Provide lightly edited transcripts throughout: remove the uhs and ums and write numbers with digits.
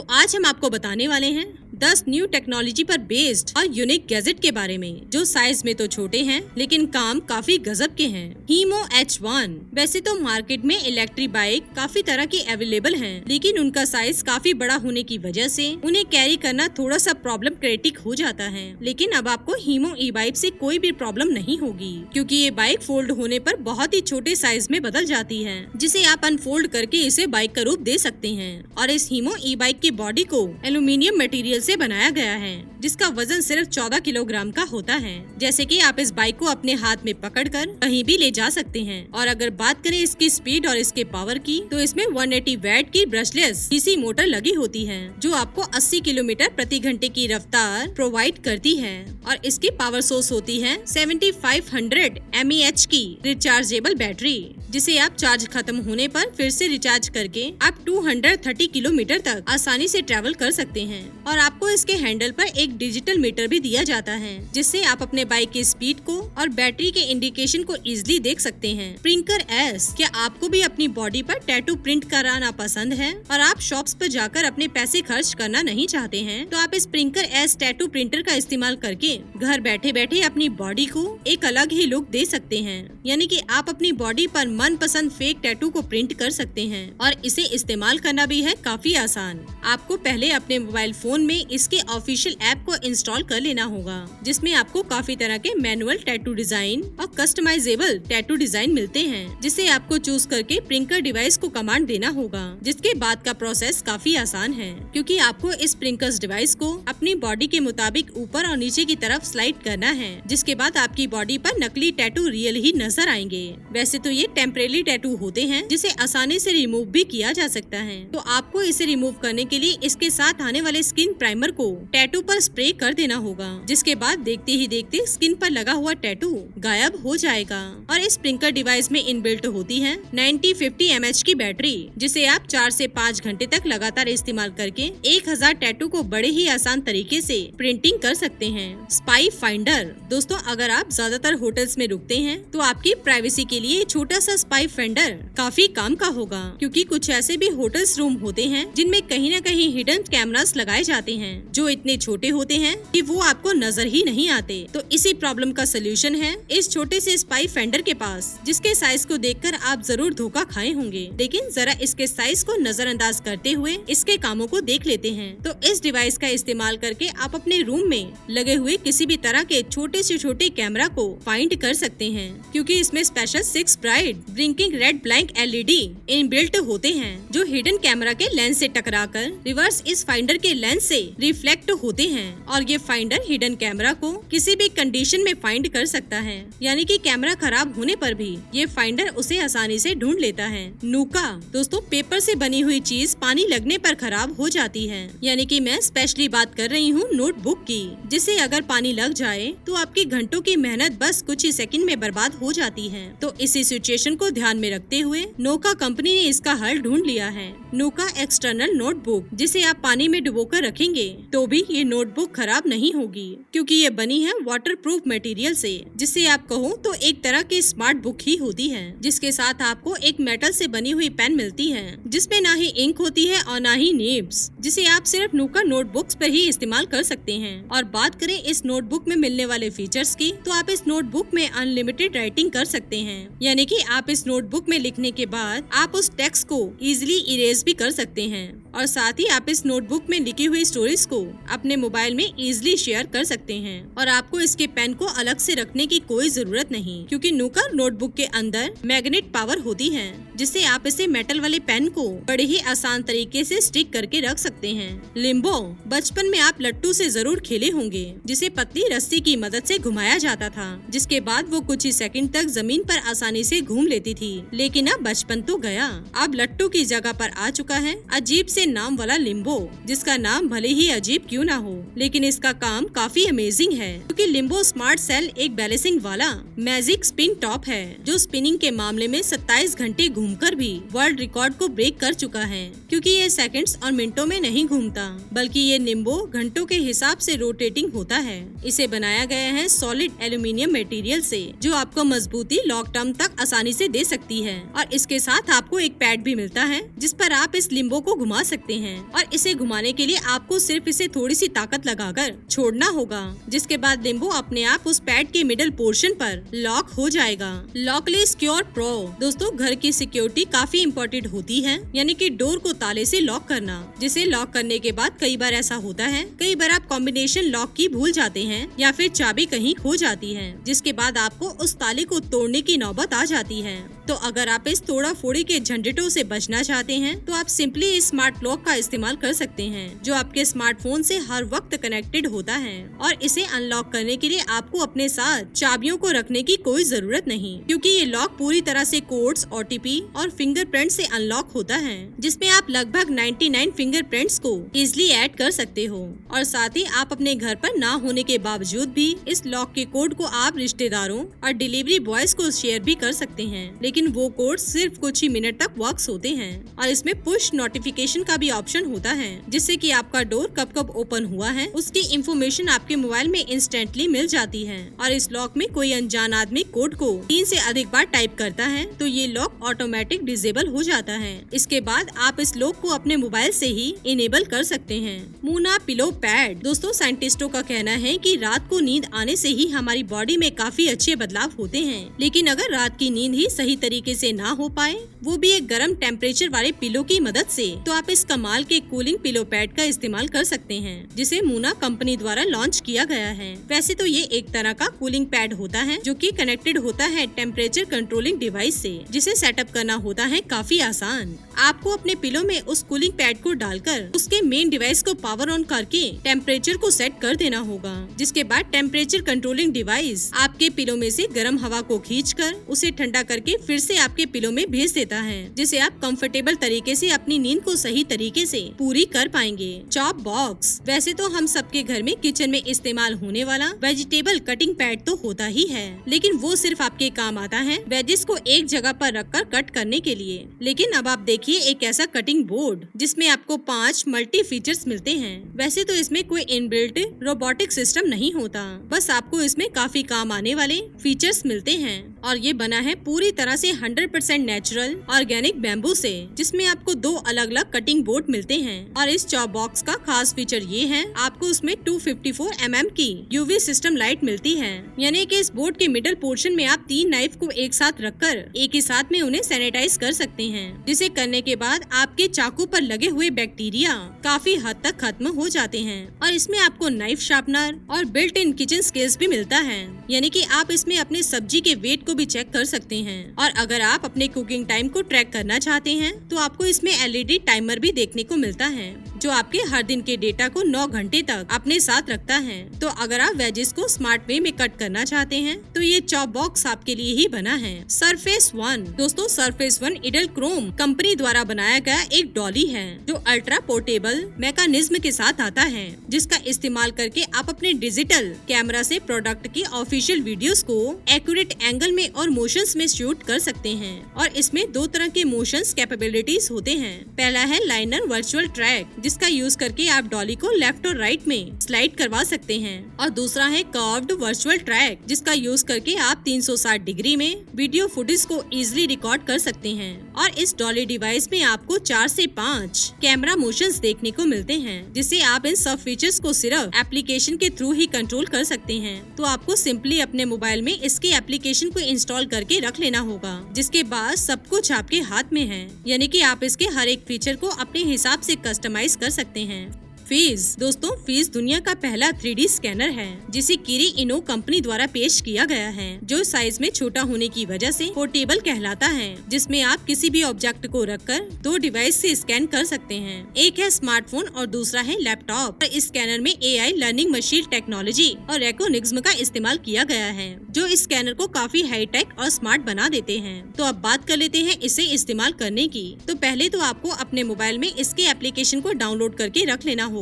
आज हम आपको बताने वाले हैं 10 न्यू टेक्नोलॉजी पर बेस्ड और यूनिक गैजेट के बारे में, जो साइज में तो छोटे हैं लेकिन काम काफी गजब के हैं। Haemo H1। वैसे तो मार्केट में इलेक्ट्रिक बाइक काफी तरह की अवेलेबल हैं, लेकिन उनका साइज काफी बड़ा होने की वजह से उन्हें कैरी करना थोड़ा सा प्रॉब्लम क्रिटिक हो जाता है। लेकिन अब आपको हीमो ई बाइक से कोई भी प्रॉब्लम नहीं होगी, क्योंकि ये बाइक फोल्ड होने पर बहुत ही छोटे साइज में बदल जाती है, जिसे आप अनफोल्ड करके इसे बाइक का रूप दे सकते हैं। और इस हीमो ई बाइक की बॉडी को एल्यूमिनियम मटेरियल से बनाया गया है, जिसका वजन सिर्फ 14 किलोग्राम का होता है। जैसे कि आप इस बाइक को अपने हाथ में पकड़कर कहीं भी ले जा सकते हैं। और अगर बात करें इसकी स्पीड और इसके पावर की, तो इसमें 180 वैट की ब्रशलेस डीसी मोटर लगी होती है, जो आपको 80 किलोमीटर प्रति घंटे की रफ्तार प्रोवाइड करती है। और इसकी पावर सोर्स होती है 7500 mAh की रिचार्जेबल बैटरी, जिसे आप चार्ज खत्म होने पर फिर से रिचार्ज करके आप 230 किलोमीटर तक आसानी से ट्रैवल कर सकते हैं। और आपको इसके हैंडल पर एक डिजिटल मीटर भी दिया जाता है, जिससे आप अपने बाइक की स्पीड को और बैटरी के इंडिकेशन को इजीली देख सकते हैं। स्प्रिंकर S। क्या आपको भी अपनी बॉडी पर टैटू प्रिंट कराना पसंद है और आप शॉप्स पर जाकर अपने पैसे खर्च करना नहीं चाहते हैं, तो आप स्प्रिंकर S टैटू प्रिंटर का इस्तेमाल करके घर बैठे बैठे अपनी बॉडी को एक अलग ही लुक दे सकते हैं। यानी कि आप अपनी बॉडी पर मनपसंद फेक टैटू को प्रिंट कर सकते हैं, और इसे इस्तेमाल करना भी है काफी आसान। आपको पहले अपने मोबाइल फोन में इसके ऑफिशियल ऐप को इंस्टॉल कर लेना होगा, जिसमें आपको काफी तरह के मैनुअल टैटू डिजाइन और कस्टमाइजेबल टैटू डिजाइन मिलते हैं, जिसे आपको चूज करके प्रिंकर डिवाइस को कमांड देना होगा। जिसके बाद का प्रोसेस काफी आसान है, क्योंकि आपको इस प्रिंकर्स डिवाइस को अपनी बॉडी के मुताबिक ऊपर और नीचे की तरफ स्लाइड करना है, जिसके बाद आपकी बॉडी पर नकली टैटू रियल ही नजर आएंगे। वैसे तो ये टेम्परेरी टैटू होते हैं, जिसे आसानी से रिमूव भी किया जा सकता है। तो आपको इसे रिमूव करने के लिए इसके साथ आने वाले स्किन प्राइमर को टैटू पर स्प्रे कर देना होगा, जिसके बाद देखते ही देखते स्किन पर लगा हुआ टैटू गायब हो जाएगा। और इस स्प्रिंकर डिवाइस में इनबिल्ट होती है 9050 mAh की बैटरी, जिसे आप 4 से 5 घंटे तक लगातार इस्तेमाल करके 1000 टैटू को बड़े ही आसान तरीके से प्रिंटिंग कर सकते हैं। Spy finder. दोस्तों, अगर आप ज्यादातर होटल्स में रुकते हैं, तो आपकी प्राइवेसी के लिए छोटा सा स्पाई फाइंडर काफी काम का होगा, क्योंकि कुछ ऐसे भी होटल्स रूम होते हैं जिनमें कहीं न कहीं हिडन कैमरास लगाए जाते हैं, जो इतने छोटे होते हैं कि वो आपको नजर ही नहीं आते। तो इसी प्रॉब्लम का सोल्यूशन है इस छोटे से स्पाई फेंडर के पास, जिसके साइज को देखकर आप जरूर धोखा खाए होंगे। लेकिन जरा इसके साइज को नजरअंदाज करते हुए इसके कामों को देख लेते हैं। तो इस डिवाइस का इस्तेमाल करके आप अपने रूम में लगे हुए किसी भी तरह के छोटे से छोटे कैमरा को फाइंड कर सकते हैं, क्योंकि इसमें special 6 bright blinking red blank LED inbuilt होते हैं, जो हिडन कैमरा के लेंस से टकराकर रिवर्स इस फाइंडर के लेंस से रिफ्लेक्ट होते हैं। और ये फाइंडर हिडन कैमरा को किसी भी कंडीशन में फाइंड कर सकता है, यानी कि कैमरा खराब होने पर भी ये फाइंडर उसे आसानी से ढूंढ लेता है। नूका। दोस्तों, पेपर से बनी हुई चीज पानी लगने पर खराब हो जाती है, यानी कि मैं स्पेशली बात कर रही हूँ नोटबुक की, जिसे अगर पानी लग जाए तो आपकी घंटों की मेहनत बस कुछ ही सेकंड में बर्बाद हो जाती है। तो इसी सिचुएशन को ध्यान में रखते हुए नोका कंपनी ने इसका हल ढूंढ लिया है। नोका एक्सटर्नल नोटबुक, जिसे आप पानी में डुबोकर रखेंगे तो भी ये नोटबुक खराब नहीं होगी, क्योंकि ये बनी है वाटरप्रूफ मटेरियल से, जिसे आप कहो तो एक तरह की स्मार्ट बुक ही होती है। जिसके साथ आपको एक मेटल से बनी हुई पेन मिलती है, जिसमें ना ही इंक होती है और ना ही निब्स, जिसे आप सिर्फ नोका नोटबुक्स पर ही इस्तेमाल कर सकते हैं। और बात करें इस नोटबुक में मिलने वाले फीचर्स की, तो आप इस नोटबुक में अनलिमिटेड राइटिंग कर सकते हैं, यानी कि आप इस नोटबुक में लिखने के बाद आप उस टेक्स्ट को इजिली इरेज भी कर सकते हैं। और साथ ही आप इस नोटबुक में लिखी हुई स्टोरीज को अपने मोबाइल में इजिली शेयर कर सकते हैं। और आपको इसके पेन को अलग से रखने की कोई जरूरत नहीं, क्योंकि नोका नोटबुक के अंदर मैग्नेट पावर होती है, जिससे आप इसे मेटल वाले पेन को बड़े ही आसान तरीके से स्टिक करके रख सकते हैं। लिम्बो। बचपन में आप लट्टू से जरूर खेले होंगे, जिसे पतली रस्सी की मदद से घुमाया जाता था, जिसके बाद वो कुछ ही सेकंड तक जमीन पर आसानी से घूम लेती थी। लेकिन अब बचपन तो गया, अब लट्टू की जगह पर आ चुका है अजीब से नाम वाला लिम्बो, जिसका नाम भले ही अजीब क्यों ना हो, लेकिन इसका काम काफी अमेजिंग है, क्योंकि लिम्बो स्मार्ट सेल एक बैलेंसिंग वाला मैजिक स्पिन टॉप है, जो स्पिनिंग के मामले में 27 घंटे घूमकर भी वर्ल्ड रिकॉर्ड को ब्रेक कर चुका है, क्योंकि ये सेकंड्स और मिनटों में नहीं घूमता, बल्कि ये लिम्बो घंटों के हिसाब से रोटेटिंग होता है। इसे बनाया गया है सॉलिड एल्यूमिनियम मटेरियल से, जो आपको मजबूती लॉन्ग टर्म तक आसानी से से दे सकती है और इसके साथ आपको एक पैड भी मिलता है जिस पर आप इस लिम्बो को घुमा सकते हैं और इसे घुमाने के लिए आपको सिर्फ इसे थोड़ी सी ताकत लगाकर छोड़ना होगा, जिसके बाद लिम्बो अपने आप उस पैड के मिडल पोर्शन पर लॉक हो जाएगा। लॉकलेस सिक्योर प्रो। दोस्तों, घर की सिक्योरिटी काफी इम्पोर्टेंट होती है, यानी कि डोर को ताले से लॉक करना, जिसे लॉक करने के बाद कई बार ऐसा होता है, कई बार आप कॉम्बिनेशन लॉक की भूल जाते हैं या फिर चाबी कहीं खो जाती है, जिसके बाद आपको उस ताले को तोड़ने की नौबत आ जाती है। तो अगर आप इस तोड़ा फोड़ी के झंझटों से बचना चाहते हैं तो आप सिंपली इस स्मार्ट लॉक का इस्तेमाल कर सकते हैं, जो आपके स्मार्टफोन से हर वक्त कनेक्टेड होता है और इसे अनलॉक करने के लिए आपको अपने साथ चाबियों को रखने की कोई जरूरत नहीं, क्योंकि ये लॉक पूरी तरह से कोड्स, OTP और फिंगरप्रिंट से अनलॉक होता है, जिसमें आप लगभग 99 फिंगरप्रिंट्स को इजिली ऐड कर सकते हो और साथ ही आप अपने घर पर ना होने के बावजूद भी इस लॉक के कोड को आप रिश्तेदारों और डिलीवरी बॉयज को शेयर भी कर सकते हैं, लेकिन वो कोड सिर्फ कुछ ही मिनट तक वर्क्स होते हैं और इसमें पुश नोटिफिकेशन का भी ऑप्शन होता है, जिससे कि आपका डोर कब कब ओपन हुआ है उसकी इंफॉर्मेशन आपके मोबाइल में इंस्टेंटली मिल जाती है। और इस लॉक में कोई अनजान आदमी कोड को 3 से अधिक बार टाइप करता है तो ये लॉक ऑटोमेटिक डिसेबल हो जाता है। इसके बाद आप इस लॉक को अपने मोबाइल से ही इनेबल कर सकते हैं। Muna pillow pad. दोस्तों, साइंटिस्टों का कहना है कि रात को नींद आने से ही हमारी बॉडी में काफी अच्छे बदलाव होते हैं, लेकिन अगर रात की नींद ही सही तरीके से ना हो पाए, वो भी एक गर्म टेम्परेचर वाले पिलो की मदद से, तो आप इस कमाल के कूलिंग पिलो पैड का इस्तेमाल कर सकते हैं, जिसे मूना कंपनी द्वारा लॉन्च किया गया है। वैसे तो ये एक तरह का कूलिंग पैड होता है जो कि कनेक्टेड होता है टेम्परेचर कंट्रोलिंग डिवाइस से, जिसे सेटअप करना होता है काफी आसान। आपको अपने पिलो में उस कूलिंग पैड को डालकर उसके मेन डिवाइस को पावर ऑन करके टेम्परेचर को सेट कर देना होगा, जिसके बाद टेम्परेचर कंट्रोलिंग डिवाइस आपके पिलो में से गर्म हवा को खींचकर उसे ठंडा करके फिर से आपके पिलो में भेज देता है, जिसे आप कंफर्टेबल तरीके से अपनी नींद को सही तरीके से पूरी कर पाएंगे। Chop box. वैसे तो हम सबके घर में किचन में इस्तेमाल होने वाला वेजिटेबल कटिंग पैड तो होता ही है, लेकिन वो सिर्फ आपके काम आता है वेजिस को एक जगह पर रखकर कट करने के लिए। लेकिन अब आप देखिए एक ऐसा कटिंग बोर्ड जिसमें आपको 5 मल्टी फीचर्स मिलते हैं। वैसे तो इसमें कोई इनबिल्ट रोबोटिक सिस्टम नहीं होता, बस आपको इसमें काफी काम आने वाले फीचर्स मिलते हैं और ये बना है पूरी तरह से 100% नेचुरल ऑर्गेनिक बैम्बू से, जिसमें आपको 2 अलग अलग कटिंग बोर्ड मिलते हैं। और इस चॉप बॉक्स का खास फीचर ये है, आपको उसमें 254 mm की UV सिस्टम लाइट मिलती है, यानी कि इस बोर्ड के मिडल पोर्शन में आप 3 नाइफ को एक साथ रखकर एक ही साथ में उन्हें सैनिटाइज कर सकते हैं, जिसे करने के बाद आपके चाकू पर लगे हुए बैक्टीरिया काफी हद तक खत्म हो जाते हैं। और इसमें आपको नाइफ शार्पनर और बिल्ट इन किचन स्केल्स भी मिलता है, यानी कि आप इसमें अपने सब्जी के वेट को भी चेक कर सकते हैं। और अगर आप अपने कुकिंग टाइम को ट्रैक करना चाहते हैं तो आपको इसमें LED टाइमर भी देखने को मिलता है, जो आपके हर दिन के डेटा को 9 घंटे तक अपने साथ रखता है। तो अगर आप वेजिस को स्मार्ट वे में कट करना चाहते हैं तो ये चॉप बॉक्स आपके लिए ही बना है। Surface one. दोस्तों, सरफेस वन इडेलक्रोम कंपनी द्वारा बनाया गया एक डॉली है जो अल्ट्रा पोर्टेबल मैकेनिज्म के साथ आता है, जिसका इस्तेमाल करके आप अपने डिजिटल कैमरा से प्रोडक्ट की ऑफिशियल वीडियोस को एक्यूरेट एंगल में और मोशंस में शूट कर सकते हैं। और इसमें 2 तरह के मोशंस कैपेबिलिटीज होते हैं। पहला है लाइनर वर्चुअल ट्रैक, जिसका यूज करके आप डॉली को लेफ्ट और राइट में स्लाइड करवा सकते हैं, और दूसरा है कर्व्ड वर्चुअल ट्रैक, जिसका यूज करके आप 360 डिग्री में वीडियो फुटेज को इजिली रिकॉर्ड कर सकते हैं। और इस डॉली डिवाइस में आपको 4 से 5 कैमरा मोशंस देखने को मिलते हैं, जिससे आप इन सब फीचर्स को सिर्फ एप्लीकेशन के थ्रू ही कंट्रोल कर सकते हैं। तो आपको सिंपली अपने मोबाइल में इसके एप्लीकेशन को इंस्टॉल करके रख लेना होगा, जिसके बाद सब कुछ आपके हाथ में है, यानी कि आप इसके हर एक फीचर को अपने हिसाब से कस्टमाइज कर सकते हैं। फीज। दोस्तों, फीज दुनिया का पहला 3D स्कैनर है, जिसे किरी इनो कंपनी द्वारा पेश किया गया है, जो साइज में छोटा होने की वजह से पोर्टेबल कहलाता है, जिसमें आप किसी भी ऑब्जेक्ट को रखकर 2 डिवाइस से स्कैन कर सकते हैं। एक है स्मार्टफोन और दूसरा है लैपटॉप। इस स्कैनर में AI लर्निंग मशीन टेक्नोलॉजी और रेकोनिज्म का इस्तेमाल किया गया है, जो इस स्कैनर को काफी हाईटेक और स्मार्ट बना देते हैं। तो अब बात कर लेते हैं इसे इस्तेमाल करने की। तो पहले तो आपको अपने मोबाइल में इसके एप्लीकेशन को डाउनलोड करके रख लेना होगा,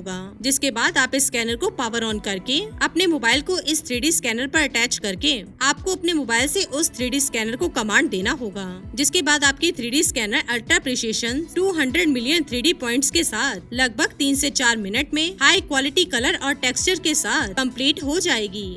जिसके बाद आप इस स्कैनर को पावर ऑन करके अपने मोबाइल को इस 3D स्कैनर पर अटैच करके आपको अपने मोबाइल से उस 3D स्कैनर को कमांड देना होगा, जिसके बाद आपकी 3D scanner ultra precision 200 million 3D points के साथ लगभग 3 से 4 मिनट में हाई क्वालिटी कलर और टेक्सचर के साथ कंप्लीट हो जाएगी।